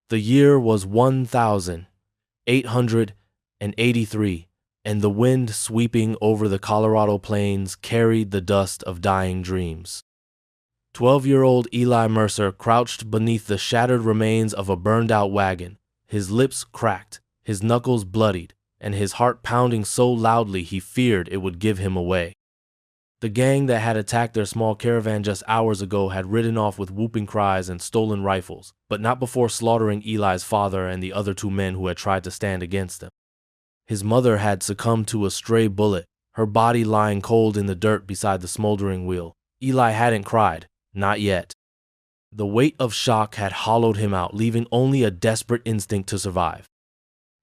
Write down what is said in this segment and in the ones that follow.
The year was 1883, and the wind sweeping over the Colorado plains carried the dust of dying dreams. 12-year-old Eli Mercer crouched beneath the shattered remains of a burned-out wagon, his lips cracked, his knuckles bloodied, and his heart pounding so loudly he feared it would give him away. The gang that had attacked their small caravan just hours ago had ridden off with whooping cries and stolen rifles, but not before slaughtering Eli's father and the other two men who had tried to stand against them. His mother had succumbed to a stray bullet, her body lying cold in the dirt beside the smoldering wheel. Eli hadn't cried, not yet. The weight of shock had hollowed him out, leaving only a desperate instinct to survive.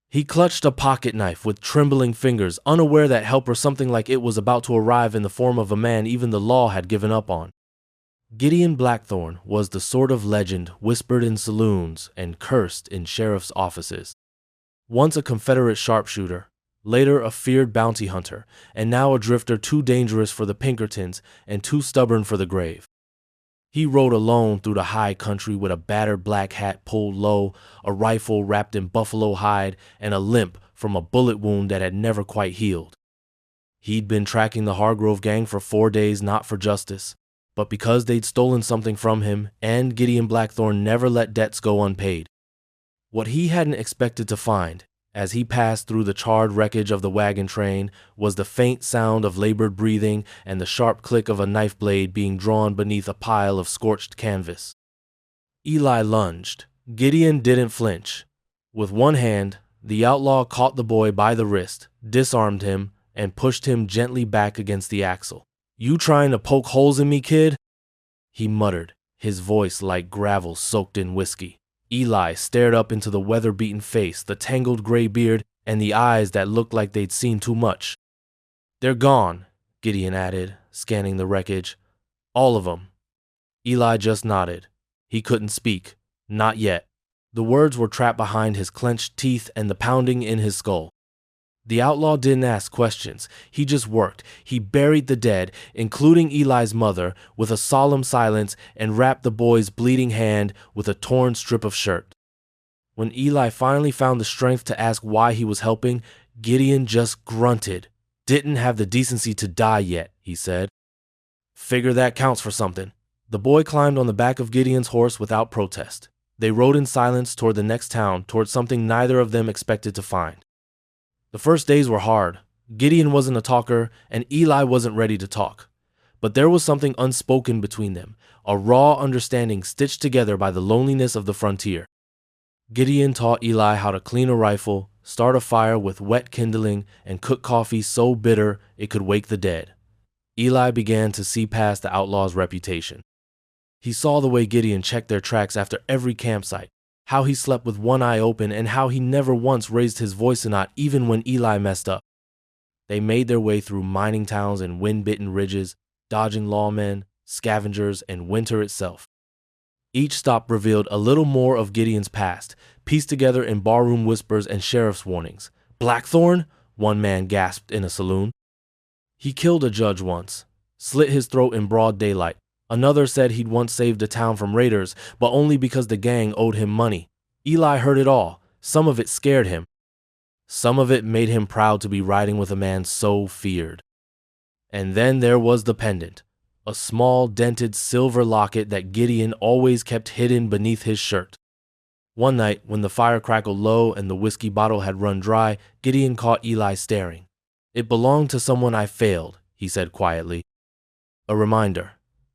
He clutched a pocket knife with trembling fingers, unaware that help or something like it was about to arrive in the form of a man even the law had given up on. Gideon Blackthorne was the sort of legend whispered in saloons and cursed in sheriff's offices. Once a Confederate sharpshooter, later a feared bounty hunter, and now a drifter too dangerous for the Pinkertons and too stubborn for the grave. He rode alone through the high country with a battered black hat pulled low, a rifle wrapped in buffalo hide, and a limp from a bullet wound that had never quite healed. He'd been tracking the Hargrove gang for 4 days, not for justice, but because they'd stolen something from him, and Gideon Blackthorne never let debts go unpaid. What he hadn't expected to find, as he passed through the charred wreckage of the wagon train, was the faint sound of labored breathing and the sharp click of a knife blade being drawn beneath a pile of scorched canvas. Eli lunged. Gideon didn't flinch. With one hand, the outlaw caught the boy by the wrist, disarmed him, and pushed him gently back against the axle. "You trying to poke holes in me, kid?" he muttered, his voice like gravel soaked in whiskey. Eli stared up into the weather-beaten face, the tangled gray beard, and the eyes that looked like they'd seen too much. "They're gone," Gideon added, scanning the wreckage. "All of them." Eli just nodded. He couldn't speak. Not yet. The words were trapped behind his clenched teeth and the pounding in his skull. The outlaw didn't ask questions. He just worked. He buried the dead, including Eli's mother, with a solemn silence and wrapped the boy's bleeding hand with a torn strip of shirt. When Eli finally found the strength to ask why he was helping, Gideon just grunted. "Didn't have the decency to die yet," he said. "Figure that counts for something." The boy climbed on the back of Gideon's horse without protest. They rode in silence toward the next town, toward something neither of them expected to find. The first days were hard. Gideon wasn't a talker, and Eli wasn't ready to talk. But there was something unspoken between them, a raw understanding stitched together by the loneliness of the frontier. Gideon taught Eli how to clean a rifle, start a fire with wet kindling, and cook coffee so bitter it could wake the dead. Eli began to see past the outlaw's reputation. He saw the way Gideon checked their tracks after every campsite, how he slept with one eye open, and how he never once raised his voice a knot even when Eli messed up. They made their way through mining towns and wind-bitten ridges, dodging lawmen, scavengers, and winter itself. Each stop revealed a little more of Gideon's past, pieced together in barroom whispers and sheriff's warnings. "Blackthorne?" one man gasped in a saloon. "He killed a judge once, slit his throat in broad daylight." Another said he'd once saved a town from raiders, but only because the gang owed him money. Eli heard it all. Some of it scared him. Some of it made him proud to be riding with a man so feared. And then there was the pendant, a small dented silver locket that Gideon always kept hidden beneath his shirt. One night, when the fire crackled low and the whiskey bottle had run dry, Gideon caught Eli staring. "It belonged to someone I failed," he said quietly. A reminder.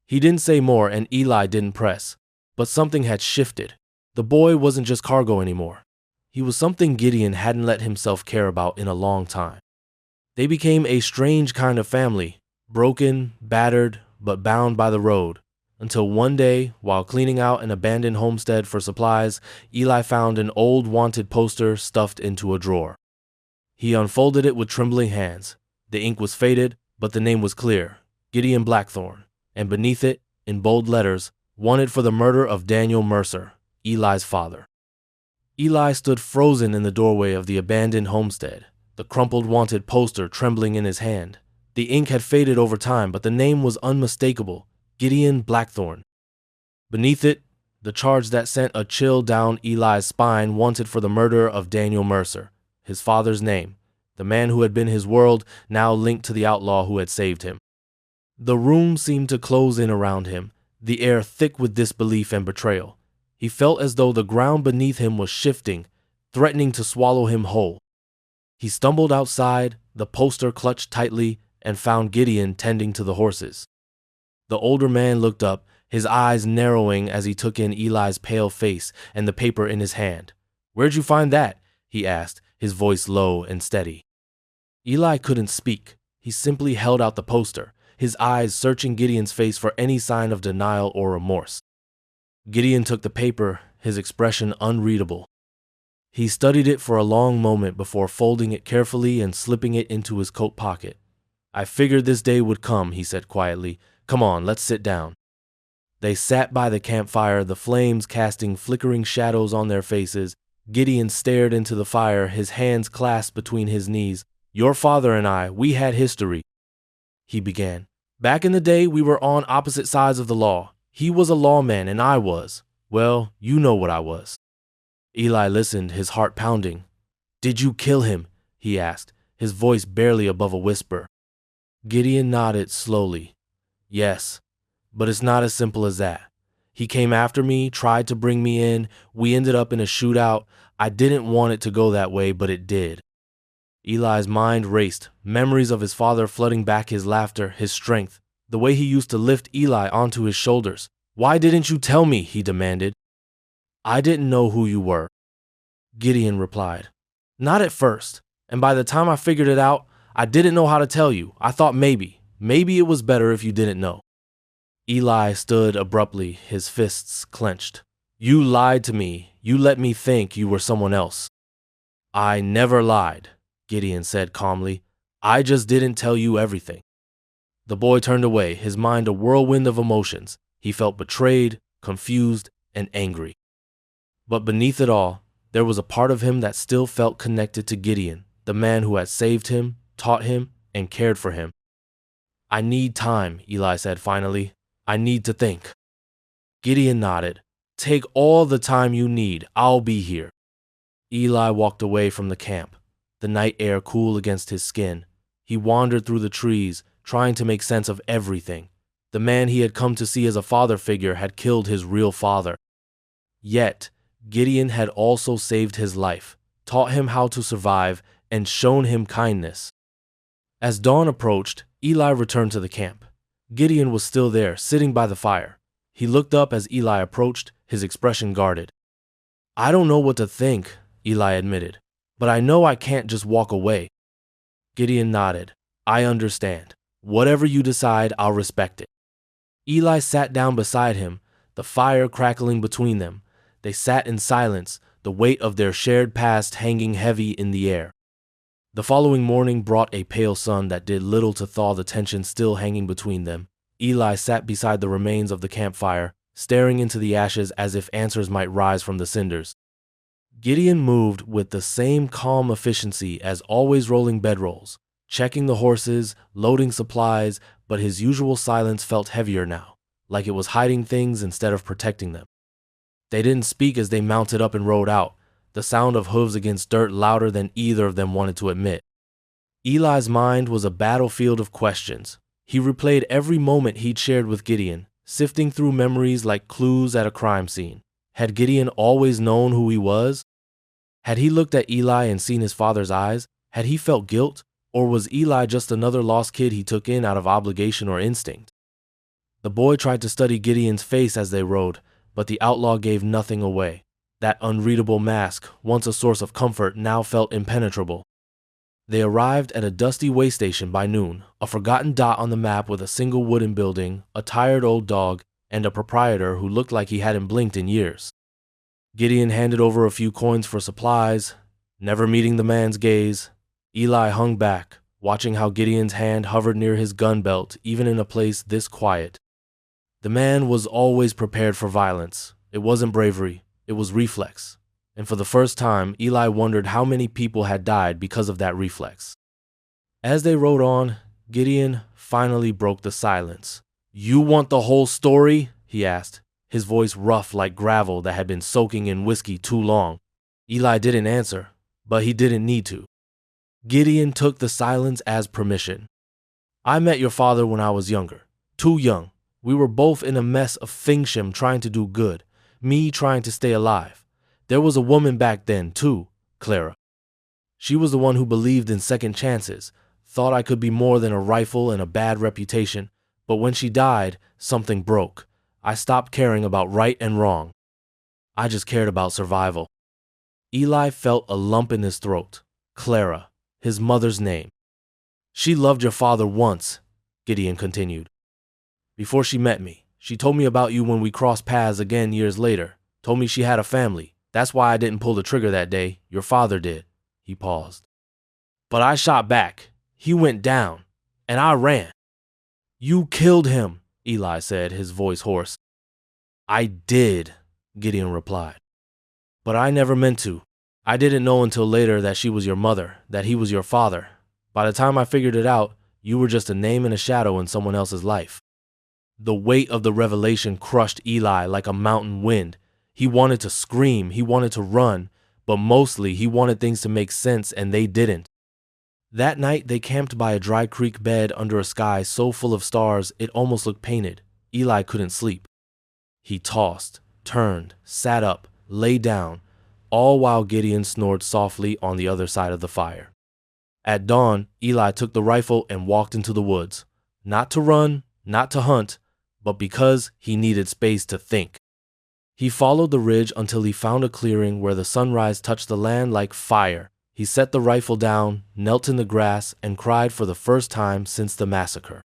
He didn't say more, and Eli didn't press. But something had shifted. The boy wasn't just cargo anymore. He was something Gideon hadn't let himself care about in a long time. They became a strange kind of family, broken, battered, but bound by the road, until one day, while cleaning out an abandoned homestead for supplies, Eli found an old wanted poster stuffed into a drawer. He unfolded it with trembling hands. The ink was faded, but the name was clear, Gideon Blackthorne. And beneath it, in bold letters, "Wanted for the murder of Daniel Mercer, Eli's father." Eli stood frozen in the doorway of the abandoned homestead, the crumpled wanted poster trembling in his hand. The ink had faded over time, but the name was unmistakable, Gideon Blackthorne. Beneath it, the charge that sent a chill down Eli's spine, wanted for the murder of Daniel Mercer, his father's name, the man who had been his world, now linked to the outlaw who had saved him. The room seemed to close in around him, the air thick with disbelief and betrayal. He felt as though the ground beneath him was shifting, threatening to swallow him whole. He stumbled outside, the poster clutched tightly, and found Gideon tending to the horses. The older man looked up, his eyes narrowing as he took in Eli's pale face and the paper in his hand. "Where'd you find that?" he asked, his voice low and steady. Eli couldn't speak. He simply held out the poster, his eyes searching Gideon's face for any sign of denial or remorse. Gideon took the paper, his expression unreadable. He studied it for a long moment before folding it carefully and slipping it into his coat pocket. "I figured this day would come," he said quietly. "Come on, let's sit down." They sat by the campfire, the flames casting flickering shadows on their faces. Gideon stared into the fire, his hands clasped between his knees. "Your father and I, we had history," he began. "Back in the day, we were on opposite sides of the law. He was a lawman and I was, well, you know what I was." Eli listened, his heart pounding. "Did you kill him?" he asked, his voice barely above a whisper. Gideon nodded slowly. "Yes, but it's not as simple as that. He came after me, tried to bring me in. We ended up in a shootout. I didn't want it to go that way, but it did." Eli's mind raced, memories of his father flooding back, his laughter, his strength, the way he used to lift Eli onto his shoulders. "Why didn't you tell me?" he demanded. "I didn't know who you were," Gideon replied. "Not at first, and by the time I figured it out, I didn't know how to tell you. I thought maybe it was better if you didn't know." Eli stood abruptly, his fists clenched. "You lied to me. You let me think you were someone else." "I never lied," Gideon said calmly. "I just didn't tell you everything." The boy turned away, his mind a whirlwind of emotions. He felt betrayed, confused, and angry. But beneath it all, there was a part of him that still felt connected to Gideon, the man who had saved him, taught him, and cared for him. "I need time," Eli said finally. "I need to think." Gideon nodded. "Take all the time you need. I'll be here." Eli walked away from the camp, the night air cool against his skin. He wandered through the trees, trying to make sense of everything. The man he had come to see as a father figure had killed his real father. Yet, Gideon had also saved his life, taught him how to survive, and shown him kindness. As dawn approached, Eli returned to the camp. Gideon was still there, sitting by the fire. He looked up as Eli approached, his expression guarded. "I don't know what to think," Eli admitted, "but I know I can't just walk away." Gideon nodded. "I understand. Whatever you decide, I'll respect it." Eli sat down beside him, the fire crackling between them. They sat in silence, the weight of their shared past hanging heavy in the air. The following morning brought a pale sun that did little to thaw the tension still hanging between them. Eli sat beside the remains of the campfire, staring into the ashes as if answers might rise from the cinders. Gideon moved with the same calm efficiency as always, rolling bedrolls, checking the horses, loading supplies, but his usual silence felt heavier now, like it was hiding things instead of protecting them. They didn't speak as they mounted up and rode out, the sound of hooves against dirt louder than either of them wanted to admit. Eli's mind was a battlefield of questions. He replayed every moment he'd shared with Gideon, sifting through memories like clues at a crime scene. Had Gideon always known who he was? Had he looked at Eli and seen his father's eyes? Had he felt guilt? Or was Eli just another lost kid he took in out of obligation or instinct? The boy tried to study Gideon's face as they rode, but the outlaw gave nothing away. That unreadable mask, once a source of comfort, now felt impenetrable. They arrived at a dusty way station by noon, a forgotten dot on the map with a single wooden building, a tired old dog, and a proprietor who looked like he hadn't blinked in years. Gideon handed over a few coins for supplies, never meeting the man's gaze. Eli hung back, watching how Gideon's hand hovered near his gun belt, even in a place this quiet. The man was always prepared for violence. It wasn't bravery, it was reflex. And for the first time, Eli wondered how many people had died because of that reflex. As they rode on, Gideon finally broke the silence. "You want the whole story?" he asked, his voice rough like gravel that had been soaking in whiskey too long. Eli didn't answer, but he didn't need to. Gideon took the silence as permission. I met your father when I was younger. Too young. We were both in a mess of fiction trying to do good. Me trying to stay alive. There was a woman back then, too, Clara. She was the one who believed in second chances, thought I could be more than a rifle and a bad reputation, but when she died, something broke. I stopped caring about right and wrong. I just cared about survival. Eli felt a lump in his throat. Clara, his mother's name. She loved your father once, Gideon continued. Before she met me, she told me about you when we crossed paths again years later. Told me she had a family. That's why I didn't pull the trigger that day. Your father did. He paused. But I shot back. He went down, and I ran. You killed him, Eli said, his voice hoarse. I did, Gideon replied. But I never meant to. I didn't know until later that she was your mother, that he was your father. By the time I figured it out, you were just a name and a shadow in someone else's life. The weight of the revelation crushed Eli like a mountain wind. He wanted to scream, he wanted to run, but mostly he wanted things to make sense, and they didn't. That night, they camped by a dry creek bed under a sky so full of stars it almost looked painted. Eli couldn't sleep. He tossed, turned, sat up, lay down, all while Gideon snored softly on the other side of the fire. At dawn, Eli took the rifle and walked into the woods. Not to run, not to hunt, but because he needed space to think. He followed the ridge until he found a clearing where the sunrise touched the land like fire. He set the rifle down, knelt in the grass, and cried for the first time since the massacre.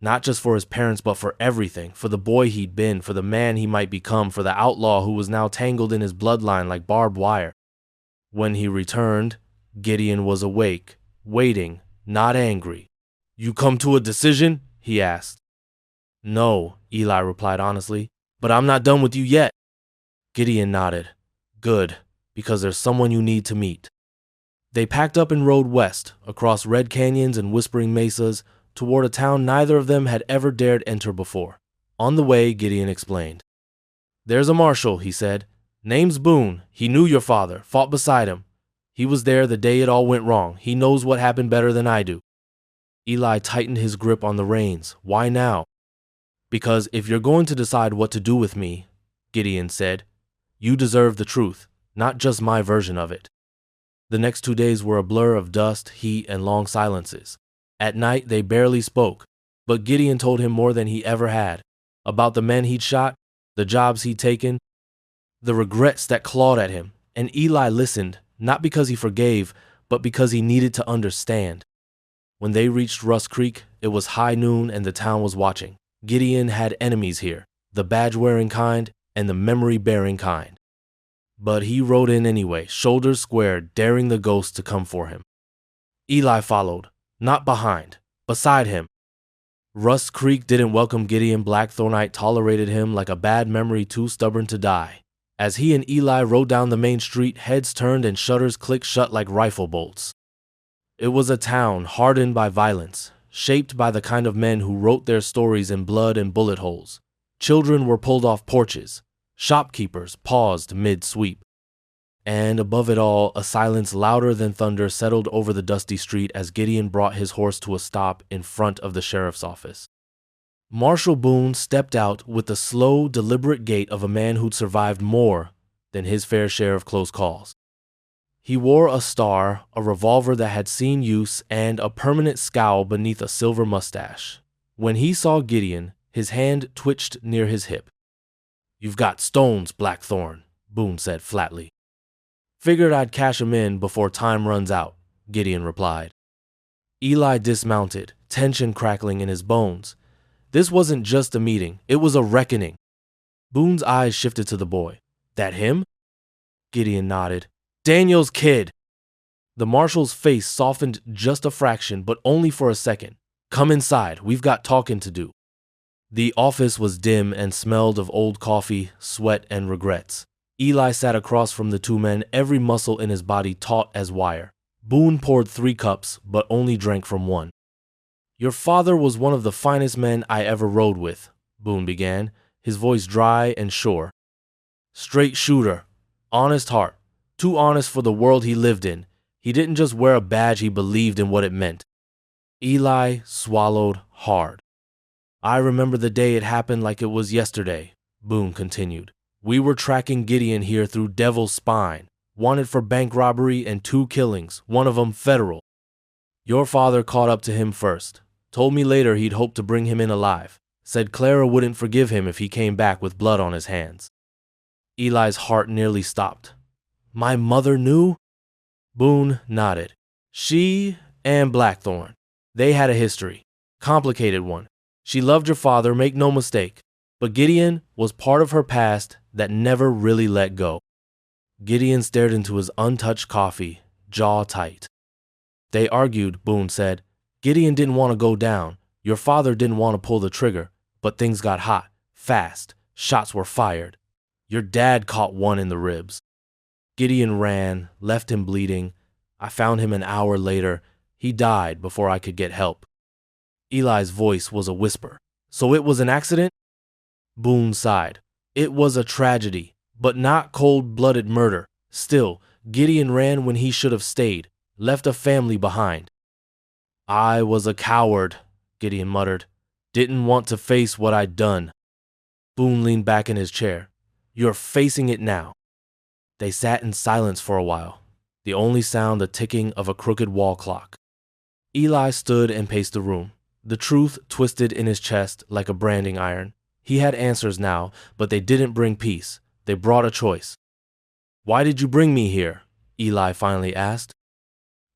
Not just for his parents, but for everything, for the boy he'd been, for the man he might become, for the outlaw who was now tangled in his bloodline like barbed wire. When he returned, Gideon was awake, waiting, not angry. You come to a decision? He asked. No, Eli replied honestly, but I'm not done with you yet. Gideon nodded. Good, because there's someone you need to meet. They packed up and rode west, across red canyons and whispering mesas, toward a town neither of them had ever dared enter before. On the way, Gideon explained. There's a marshal, he said. Name's Boone. He knew your father, fought beside him. He was there the day it all went wrong. He knows what happened better than I do. Eli tightened his grip on the reins. Why now? Because if you're going to decide what to do with me, Gideon said, you deserve the truth, not just my version of it. The next 2 days were a blur of dust, heat, and long silences. At night, they barely spoke, but Gideon told him more than he ever had, about the men he'd shot, the jobs he'd taken, the regrets that clawed at him, and Eli listened, not because he forgave, but because he needed to understand. When they reached Rust Creek, it was high noon and the town was watching. Gideon had enemies here, the badge-wearing kind and the memory-bearing kind. But he rode in anyway, shoulders squared, daring the ghost to come for him. Eli followed, not behind, beside him. Rust Creek didn't welcome Gideon Blackthorne, tolerated him like a bad memory too stubborn to die. As he and Eli rode down the main street, heads turned and shutters clicked shut like rifle bolts. It was a town hardened by violence, shaped by the kind of men who wrote their stories in blood and bullet holes. Children were pulled off porches. Shopkeepers paused mid-sweep. And above it all, a silence louder than thunder settled over the dusty street as Gideon brought his horse to a stop in front of the sheriff's office. Marshal Boone stepped out with the slow, deliberate gait of a man who'd survived more than his fair share of close calls. He wore a star, a revolver that had seen use, and a permanent scowl beneath a silver mustache. When he saw Gideon, his hand twitched near his hip. You've got stones, Blackthorne, Boone said flatly. Figured I'd cash 'em in before time runs out, Gideon replied. Eli dismounted, tension crackling in his bones. This wasn't just a meeting, it was a reckoning. Boone's eyes shifted to the boy. That him? Gideon nodded. Daniel's kid. The marshal's face softened just a fraction, but only for a second. Come inside, we've got talking to do. The office was dim and smelled of old coffee, sweat, and regrets. Eli sat across from the two men, every muscle in his body taut as wire. Boone poured 3 cups, but only drank from one. Your father was one of the finest men I ever rode with, Boone began. his voice dry and sure. Straight shooter. Honest heart. Too honest for the world he lived in. He didn't just wear a badge, he believed in what it meant. Eli swallowed hard. I remember the day it happened like it was yesterday, Boone continued. We were tracking Gideon here through Devil's Spine, wanted for bank robbery and 2 killings, one of them federal. Your father caught up to him first, told me later he'd hoped to bring him in alive, said Clara wouldn't forgive him if he came back with blood on his hands. Eli's heart nearly stopped. My mother knew? Boone nodded. She and Blackthorne. They had a history. Complicated one. She loved your father, make no mistake. But Gideon was part of her past that never really let go. Gideon stared into his untouched coffee, jaw tight. They argued, Boone said. Gideon didn't want to go down. Your father didn't want to pull the trigger. But things got hot, fast. Shots were fired. Your dad caught one in the ribs. Gideon ran, left him bleeding. I found him an hour later. He died before I could get help. Eli's voice was a whisper. So it was an accident? Boone sighed. It was a tragedy, but not cold-blooded murder. Still, Gideon ran when he should have stayed, left a family behind. I was a coward, Gideon muttered. Didn't want to face what I'd done. Boone leaned back in his chair. You're facing it now. They sat in silence for a while, the only sound the ticking of a crooked wall clock. Eli stood and paced the room, the truth twisted in his chest like a branding iron. He had answers now, but they didn't bring peace. They brought a choice. Why did you bring me here? Eli finally asked.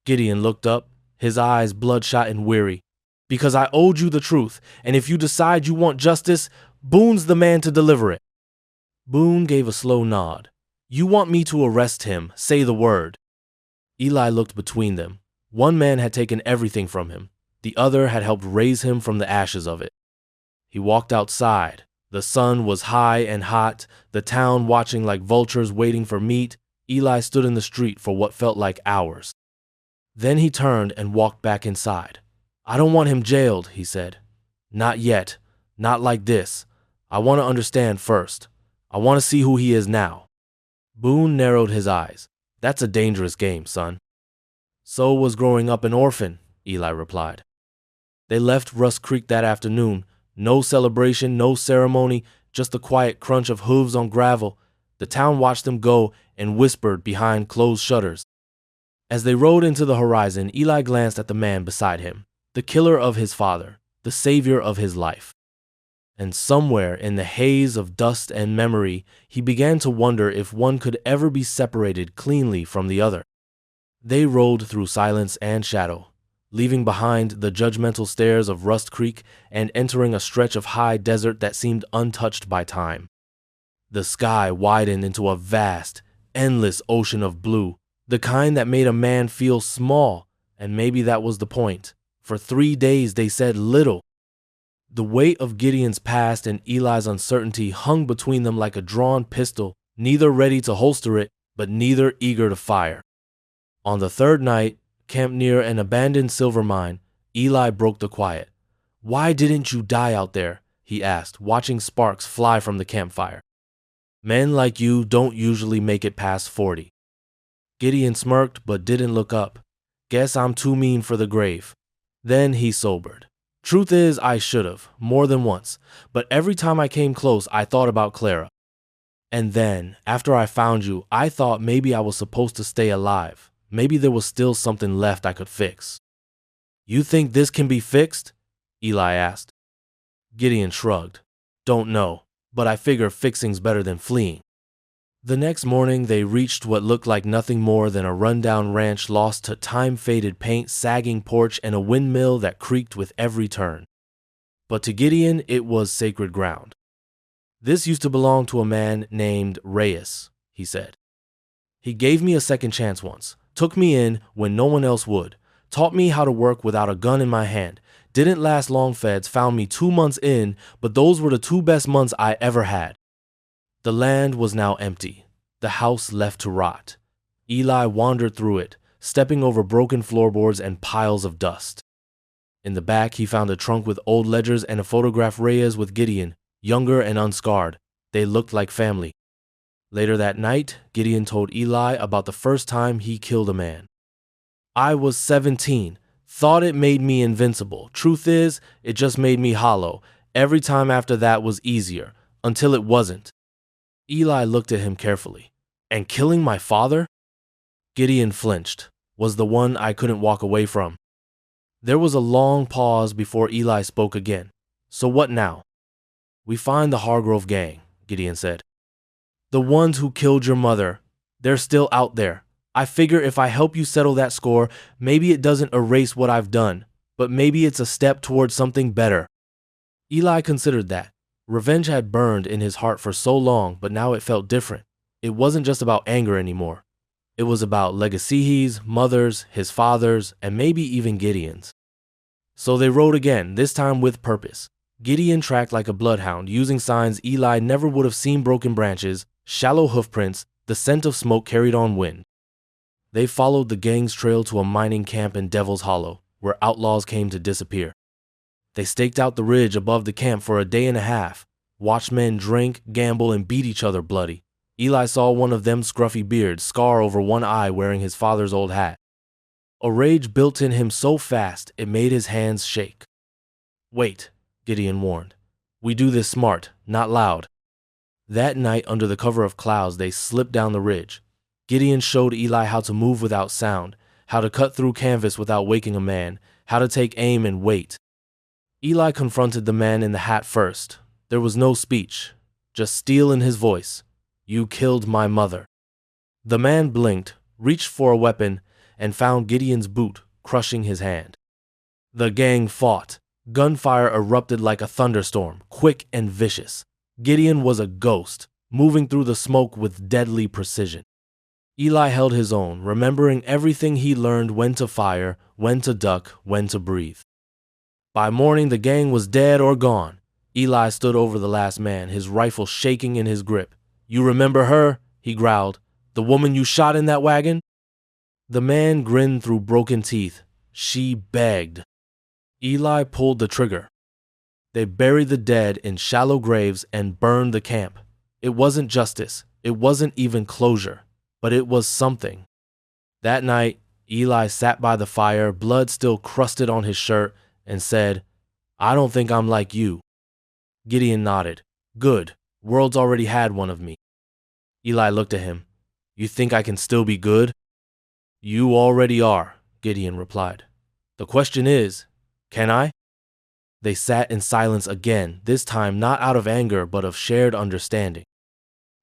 Gideon looked up, his eyes bloodshot and weary. Because I owed you the truth, and if you decide you want justice, Boone's the man to deliver it. Boone gave a slow nod. You want me to arrest him, say the word. Eli looked between them. One man had taken everything from him. The other had helped raise him from the ashes of it. He walked outside. The sun was high and hot, the town watching like vultures waiting for meat. Eli stood in the street for what felt like hours. Then he turned and walked back inside. I don't want him jailed, he said. Not yet. Not like this. I want to understand first. I want to see who he is now. Boone narrowed his eyes. That's a dangerous game, son. So was growing up an orphan, Eli replied. They left Rust Creek that afternoon. No celebration, no ceremony, just the quiet crunch of hooves on gravel. The town watched them go and whispered behind closed shutters. As they rode into the horizon, Eli glanced at the man beside him, the killer of his father, the savior of his life. And somewhere in the haze of dust and memory, he began to wonder if one could ever be separated cleanly from the other. They rode through silence and shadow, leaving behind the judgmental stares of Rust Creek and entering a stretch of high desert that seemed untouched by time. The sky widened into a vast, endless ocean of blue, the kind that made a man feel small, and maybe that was the point. For 3 days they said little. The weight of Gideon's past and Eli's uncertainty hung between them like a drawn pistol, neither ready to holster it, but neither eager to fire. On the third night, camped near an abandoned silver mine, Eli broke the quiet. Why didn't you die out there? He asked, watching sparks fly from the campfire. Men like you don't usually make it past 40. Gideon smirked but didn't look up. Guess I'm too mean for the grave. Then he sobered. Truth is, I should've, more than once, but every time I came close, I thought about Clara. And then, after I found you, I thought maybe I was supposed to stay alive. Maybe there was still something left I could fix. You think this can be fixed? Eli asked. Gideon shrugged. Don't know, but I figure fixing's better than fleeing. The next morning, they reached what looked like nothing more than a rundown ranch lost to time-faded paint, sagging porch, and a windmill that creaked with every turn. But to Gideon, it was sacred ground. This used to belong to a man named Reyes, he said. He gave me a second chance once, took me in when no one else would, taught me how to work without a gun in my hand. Didn't last long. Feds found me 2 months in, but those were the 2 best months I ever had. The land was now empty, the house left to rot. Eli wandered through it, stepping over broken floorboards and piles of dust. In the back, he found a trunk with old ledgers and a photograph Reyes with Gideon. Younger and unscarred, they looked like family. Later that night, Gideon told Eli about the first time he killed a man. I was 17, thought it made me invincible. Truth is, it just made me hollow. Every time after that was easier, until it wasn't. Eli looked at him carefully. And killing my father? Gideon flinched, was the one I couldn't walk away from. There was a long pause before Eli spoke again. So what now? We find the Hargrove gang, Gideon said. The ones who killed your mother, they're still out there. I figure if I help you settle that score, maybe it doesn't erase what I've done, but maybe it's a step towards something better. Eli considered that. Revenge had burned in his heart for so long, but now it felt different. It wasn't just about anger anymore. It was about legacies, mothers, his fathers, and maybe even Gideon's. So they rode again, this time with purpose. Gideon tracked like a bloodhound, using signs Eli never would have seen: broken branches, shallow hoofprints, the scent of smoke carried on wind. They followed the gang's trail to a mining camp in Devil's Hollow, where outlaws came to disappear. They staked out the ridge above the camp for a day and a half, watched men drink, gamble, and beat each other bloody. Eli saw one of them scruffy beard, scar over one eye, wearing his father's old hat. A rage built in him so fast it made his hands shake. Wait, Gideon warned. We do this smart, not loud. That night, under the cover of clouds, they slipped down the ridge. Gideon showed Eli how to move without sound, how to cut through canvas without waking a man, how to take aim and wait. Eli confronted the man in the hat first. There was no speech, just steel in his voice. You killed my mother. The man blinked, reached for a weapon, and found Gideon's boot, crushing his hand. The gang fought. Gunfire erupted like a thunderstorm, quick and vicious. Gideon was a ghost, moving through the smoke with deadly precision. Eli held his own, remembering everything he learned: when to fire, when to duck, when to breathe. By morning, the gang was dead or gone. Eli stood over the last man, his rifle shaking in his grip. You remember her? He growled. The woman you shot in that wagon? The man grinned through broken teeth. She begged. Eli pulled the trigger. They buried the dead in shallow graves and burned the camp. It wasn't justice. It wasn't even closure. But it was something. That night, Eli sat by the fire, blood still crusted on his shirt, and said, I don't think I'm like you. Gideon nodded. Good. World's already had one of me. Eli looked at him. You think I can still be good? You already are, Gideon replied. The question is, can I? They sat in silence again, this time not out of anger but of shared understanding.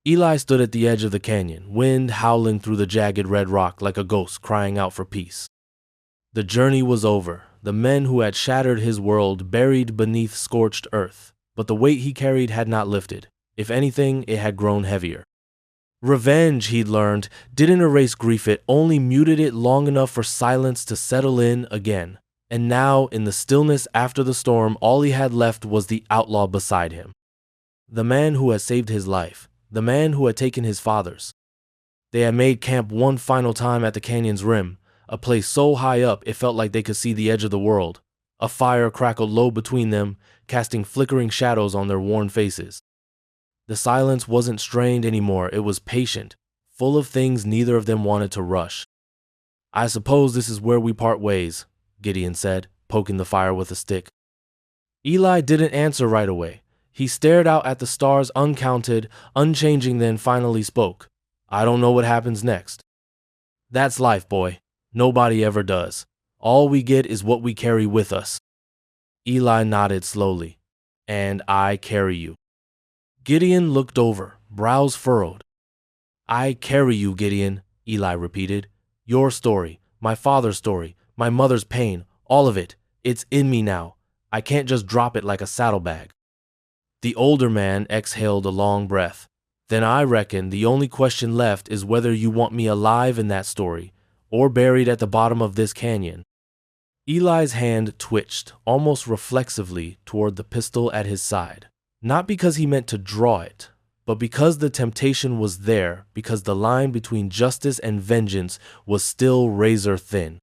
Eli stood at the edge of the canyon, wind howling through the jagged red rock like a ghost crying out for peace. The journey was over, the men who had shattered his world buried beneath scorched earth, but the weight he carried had not lifted. If anything, it had grown heavier. Revenge, he'd learned, didn't erase grief, it only muted it long enough for silence to settle in again. And now, in the stillness after the storm, all he had left was the outlaw beside him. The man who had saved his life. The man who had taken his father's. They had made camp one final time at the canyon's rim, a place so high up it felt like they could see the edge of the world. A fire crackled low between them, casting flickering shadows on their worn faces. The silence wasn't strained anymore, it was patient, full of things neither of them wanted to rush. I suppose this is where we part ways, Gideon said, poking the fire with a stick. Eli didn't answer right away. He stared out at the stars, uncounted, unchanging, then finally spoke. I don't know what happens next. That's life, boy. Nobody ever does. All we get is what we carry with us. Eli nodded slowly. And I carry you. Gideon looked over, brows furrowed. I carry you, Gideon, Eli repeated. Your story, my father's story, my mother's pain, all of it. It's in me now. I can't just drop it like a saddlebag. The older man exhaled a long breath. Then I reckon the only question left is whether you want me alive in that story, or buried at the bottom of this canyon. Eli's hand twitched, almost reflexively, toward the pistol at his side. Not because he meant to draw it, but because the temptation was there, because the line between justice and vengeance was still razor thin.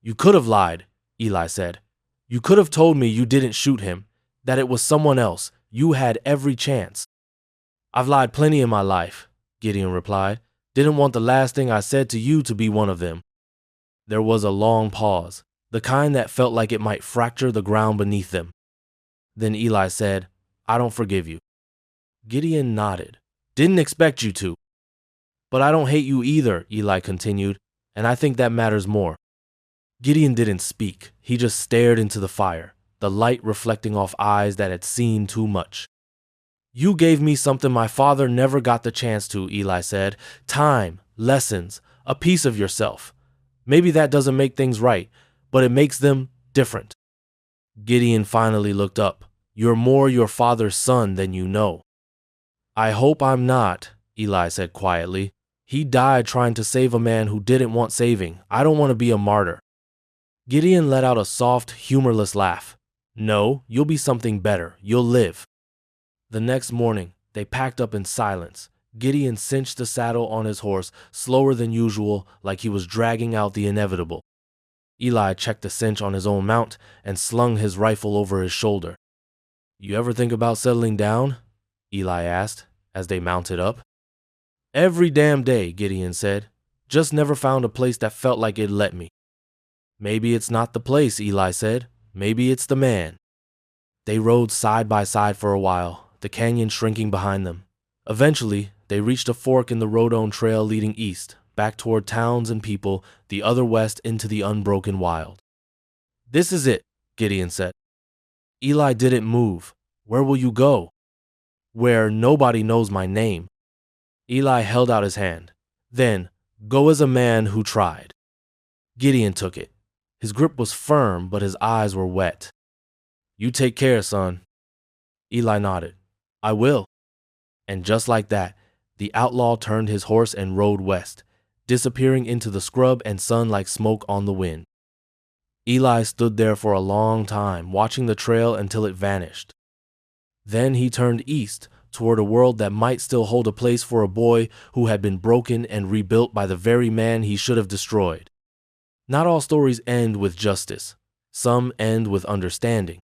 You could have lied, Eli said. You could have told me you didn't shoot him, that it was someone else, You had every chance. I've lied plenty in my life, Gideon replied. Didn't want the last thing I said to you to be one of them. There was a long pause, the kind that felt like it might fracture the ground beneath them. Then Eli said, I don't forgive you. Gideon nodded. Didn't expect you to. But I don't hate you either, Eli continued, and I think that matters more. Gideon didn't speak. He just stared into the fire, the light reflecting off eyes that had seen too much. You gave me something my father never got the chance to, Eli said. Time, lessons, a piece of yourself. Maybe that doesn't make things right, but it makes them different. Gideon finally looked up. You're more your father's son than you know. I hope I'm not, Eli said quietly. He died trying to save a man who didn't want saving. I don't want to be a martyr. Gideon let out a soft, humorless laugh. No, you'll be something better. You'll live. The next morning, they packed up in silence. Gideon cinched the saddle on his horse, slower than usual, like he was dragging out the inevitable. Eli checked the cinch on his own mount and slung his rifle over his shoulder. You ever think about settling down? Eli asked, as they mounted up. Every damn day, Gideon said. Just never found a place that felt like it'd let me. Maybe it's not the place, Eli said. Maybe it's the man. They rode side by side for a while, the canyon shrinking behind them. Eventually, they reached a fork in the road-owned trail leading east, back toward towns and people, the other west into the unbroken wild. This is it, Gideon said. Eli didn't move. Where will you go? Where nobody knows my name. Eli held out his hand. Then, go as a man who tried. Gideon took it. His grip was firm, but his eyes were wet. You take care, son. Eli nodded. I will. And just like that, the outlaw turned his horse and rode west, disappearing into the scrub and sun like smoke on the wind. Eli stood there for a long time, watching the trail until it vanished. Then he turned east, toward a world that might still hold a place for a boy who had been broken and rebuilt by the very man he should have destroyed. Not all stories end with justice. Some end with understanding.